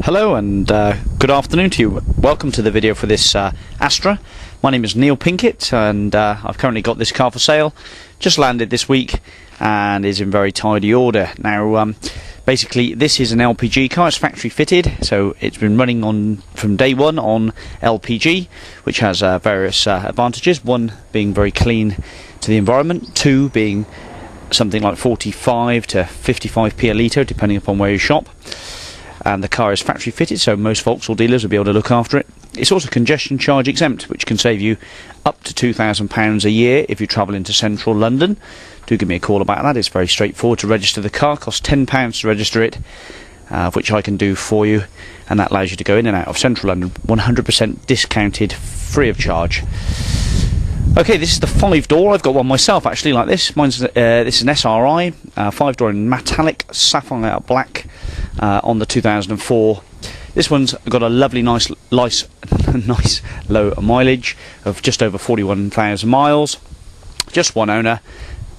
Hello and good afternoon to you. Welcome to the video for this Astra. My name is Neil Pinkett and I've currently got this car for sale. Just landed this week and is in very tidy order. Now basically this is an LPG car. It's factory fitted, so it's been running on from day one on LPG, which has various advantages. One being very clean to the environment, two being something like 45 to 55p a litre depending upon where you shop. And the car is factory fitted, so most Vauxhall dealers will be able to look after it. It's also congestion charge exempt, which can save you up to £2,000 a year if you travel into central London. Do give me a call about that. It's very straightforward to register the car. It costs £10 to register it, which I can do for you, and that allows you to go in and out of central London 100% discounted, free of charge. Okay, this is the 5-door. I've got one myself actually, like this. This is an SRI, 5-door in metallic sapphire black, on the 2004. This one's got a lovely nice low mileage of just over 41,000 miles. Just one owner,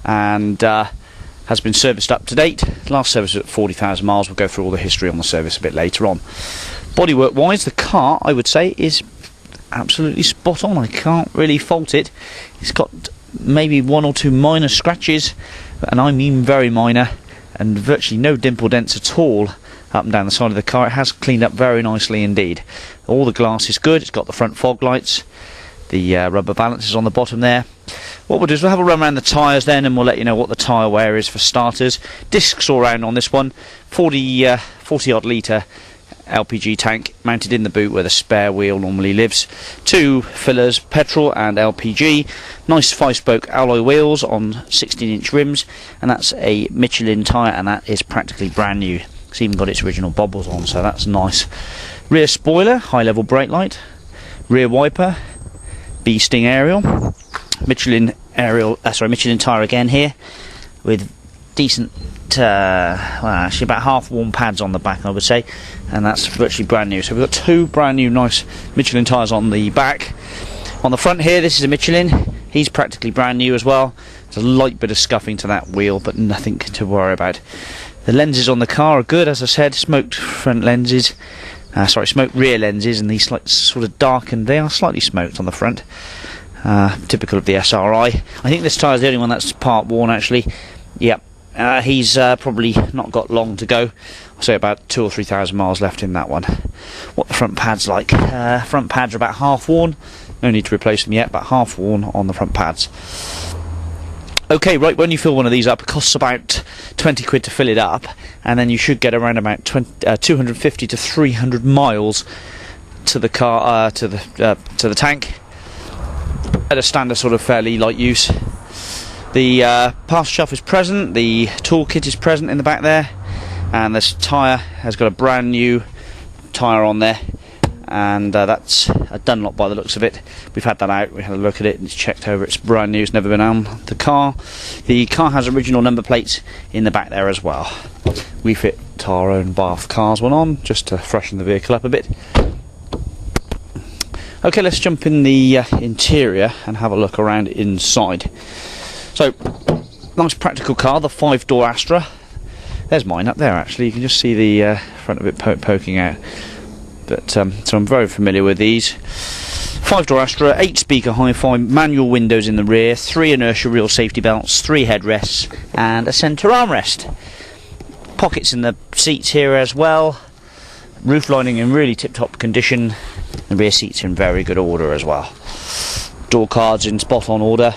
and has been serviced up to date. Last service was at 40,000 miles. We'll go through all the history on the service a bit later on. Bodywork wise, the car, I would say, is absolutely spot on. I can't really fault it. It's got maybe one or two minor scratches, and I mean very minor, and virtually no dimple dents at all up and down the side of the car. It has cleaned up very nicely indeed. All the glass is good. It's got the front fog lights, the rubber balances on the bottom there. What we'll do is we'll have a run around the tyres then, and we'll let you know what the tyre wear is for starters. Discs all round on this one. 40 odd litre LPG tank mounted in the boot where the spare wheel normally lives. Two fillers, petrol and LPG. Nice 5-spoke alloy wheels on 16-inch rims, and that's a Michelin tyre, and that is practically brand new. It's even got its original bobbles on, so that's nice. Rear spoiler, high-level brake light, rear wiper, bee-sting aerial, Michelin tyre again here, with decent, well, actually about half-worn pads on the back, I would say, and that's virtually brand new. So we've got two brand new nice Michelin tyres on the back. On the front here, this is a Michelin. He's practically brand new as well. There's a light bit of scuffing to that wheel, but nothing to worry about. The lenses on the car are good, as I said, smoked front lenses, smoked rear lenses, and these sort of darkened. They are slightly smoked on the front, typical of the SRI. I think this tyre is the only one that's part worn actually. Yep. He's probably not got long to go. I'll say about 2,000 or 3,000 miles left in that one. What the front pad's like? Front pads are about half worn. No need to replace them yet, but half worn on the front pads. Okay, right, when you fill one of these up, it costs about 20 quid to fill it up, and then you should get around about 250 to 300 miles to the car, to the tank, at a standard sort of fairly light use. The parcel shelf is present, the toolkit is present in the back there, and this tyre has got a brand new tyre on there, and that's a Dunlop by the looks of it. We've had that out, we had a look at it, and it's checked over, it's brand new, it's never been on the car. The car has original number plates in the back there as well. We fit our own Bath cars one on, just to freshen the vehicle up a bit. Okay, let's jump in the interior and have a look around inside. So, nice practical car, the 5-door Astra. There's mine up there actually, you can just see the front of it poking out. But so I'm very familiar with these. 5-door Astra, 8-speaker hi-fi, manual windows in the rear, 3 inertia reel safety belts, 3 headrests, and a centre armrest. Pockets in the seats here as well. Roof lining in really tip-top condition. The rear seats are in very good order as well. Door cards in spot-on order.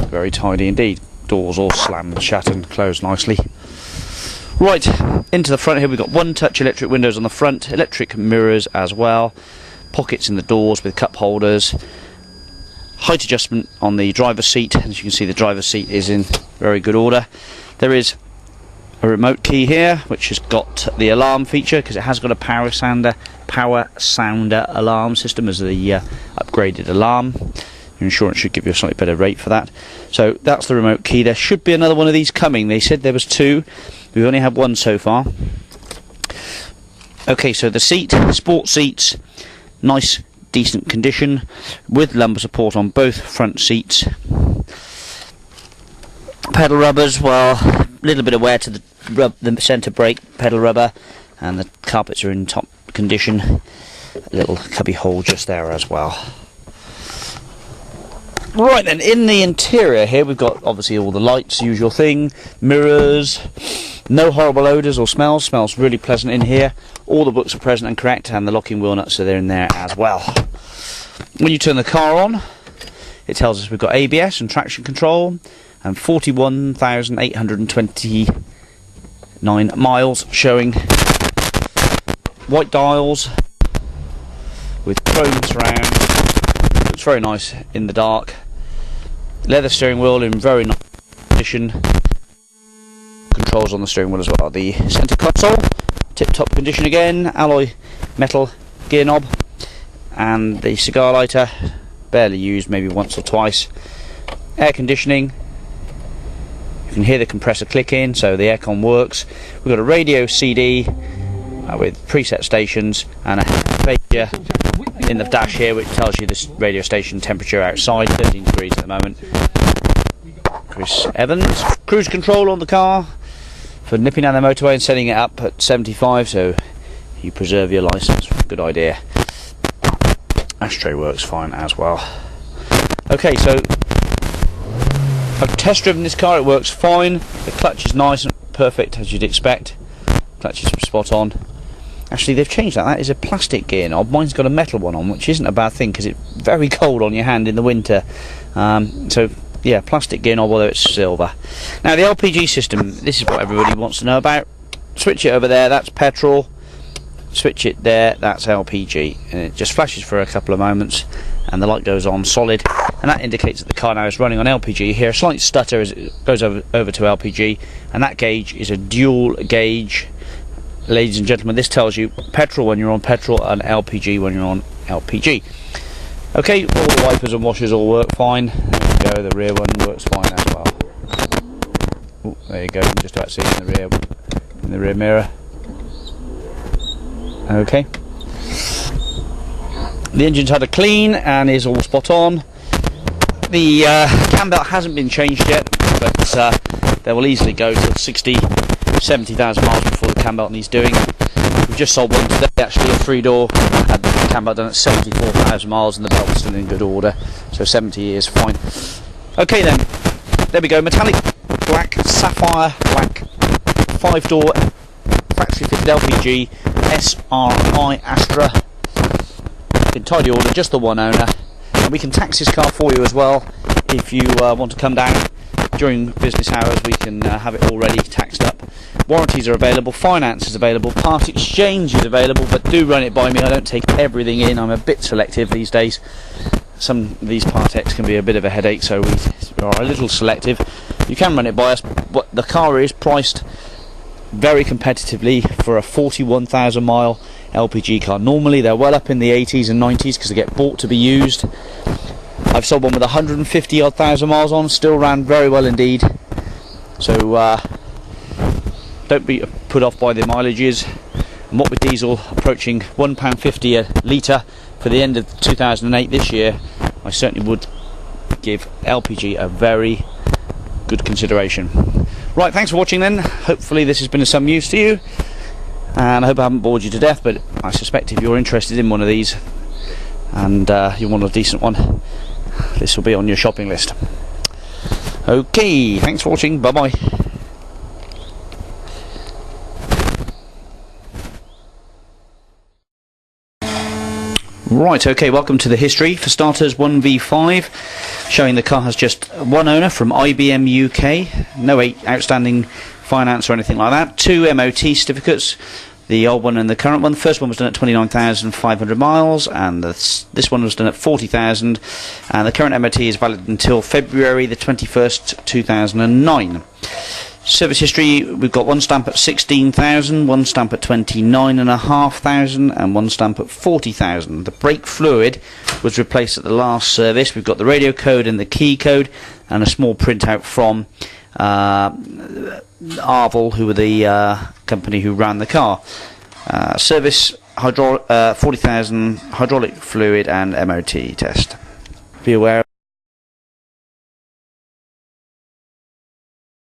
Very tidy indeed. Doors all slammed shut and closed nicely. Right, into the front here we've got 1-touch electric windows on the front, electric mirrors as well, pockets in the doors with cup holders, height adjustment on the driver's seat. As you can see, the driver's seat is in very good order. There is a remote key here which has got the alarm feature, because it has got a power sounder alarm system as the upgraded alarm. Your insurance should give you a slightly better rate for that. So that's the remote key. There should be another one of these coming. They said there was 2. We've only had 1 so far. Okay, so the seat, sport seats, nice, decent condition, with lumbar support on both front seats. Pedal rubbers, well, a little bit of wear to the centre brake pedal rubber, and the carpets are in top condition. A little cubby hole just there as well. Right then, in the interior here we've got obviously all the lights, usual thing, mirrors, no horrible odours or smells. Smells really pleasant in here. All the books are present and correct, and the locking wheel nuts are there in there as well. When you turn the car on, it tells us we've got ABS and traction control and 41,829 miles, showing white dials with chrome surround. Looks very nice in the dark. Leather steering wheel in very nice condition. Controls on the steering wheel as well. The centre console, tip-top condition again. Alloy metal gear knob, and the cigar lighter, barely used, maybe once or twice. Air conditioning. You can hear the compressor click in, so the aircon works. We've got a radio CD with preset stations and a fader in the dash here, which tells you the radio station temperature outside, 13 degrees at the moment. Chris Evans. Cruise control on the car for nipping down the motorway and setting it up at 75, so you preserve your license. Good idea. Ashtray works fine as well. Okay, so I've test driven this car, it works fine. The clutch is nice and perfect as you'd expect. Clutch is spot on. Actually, they've changed that. That is a plastic gear knob. Mine's got a metal one on, which isn't a bad thing because it's very cold on your hand in the winter. So, yeah, plastic gear knob, although it's silver. Now, the LPG system, this is what everybody wants to know about. Switch it over there, that's petrol. Switch it there, that's LPG. And it just flashes for a couple of moments, and the light goes on solid. And that indicates that the car now is running on LPG. You hear a slight stutter as it goes over to LPG, and that gauge is a dual gauge. Ladies and gentlemen, this tells you petrol when you're on petrol and LPG when you're on LPG. Okay, all the wipers and washers all work fine. There we go, the rear one works fine as well. Ooh, there you go, you can just about see it in the rear mirror. Okay. The engine's had a clean and is all spot on. The cam belt hasn't been changed yet, but they will easily go to 70,000 miles before the cam belt needs doing. We've just sold one today, actually, a 3-door. Had the cam belt done at 74,000 miles and the belt was still in good order, so 70 is fine. Okay then, there we go, metallic black, sapphire black, 5-door, factory fitted LPG, SRI Astra, in tidy order, just the one owner. And we can tax this car for you as well. If you want to come down during business hours, we can have it already taxed up. Warranties are available, finance is available, part exchange is available, but do run it by me. I don't take everything in, I'm a bit selective these days. Some of these part X can be a bit of a headache, so we are a little selective. You can run it by us, but the car is priced very competitively for a 41,000 mile LPG car. Normally they're well up in the 80s and 90s because they get bought to be used. I've sold one with 150 odd thousand miles on, still ran very well indeed. So don't be put off by the mileages. And what with diesel approaching £1.50 a litre for the end of 2008 this year, I certainly would give LPG a very good consideration. Right, thanks for watching then. Hopefully this has been of some use to you, and I hope I haven't bored you to death, but I suspect if you're interested in one of these and you want a decent one, this will be on your shopping list. Okay, thanks for watching, bye bye. Right, okay, welcome to the history. For starters, 1V5, showing the car has just one owner from IBM UK, no outstanding finance or anything like that. 2 MOT certificates, the old one and the current one. The first one was done at 29,500 miles, and this one was done at 40,000, and the current MOT is valid until February the 21st, 2009. Service history, we've got one stamp at 16,000, one stamp at 29,500, and one stamp at 40,000. The brake fluid was replaced at the last service. We've got the radio code and the key code, and a small printout from Arval, who were the company who ran the car. Service 40,000 hydraulic fluid and MOT test. Be aware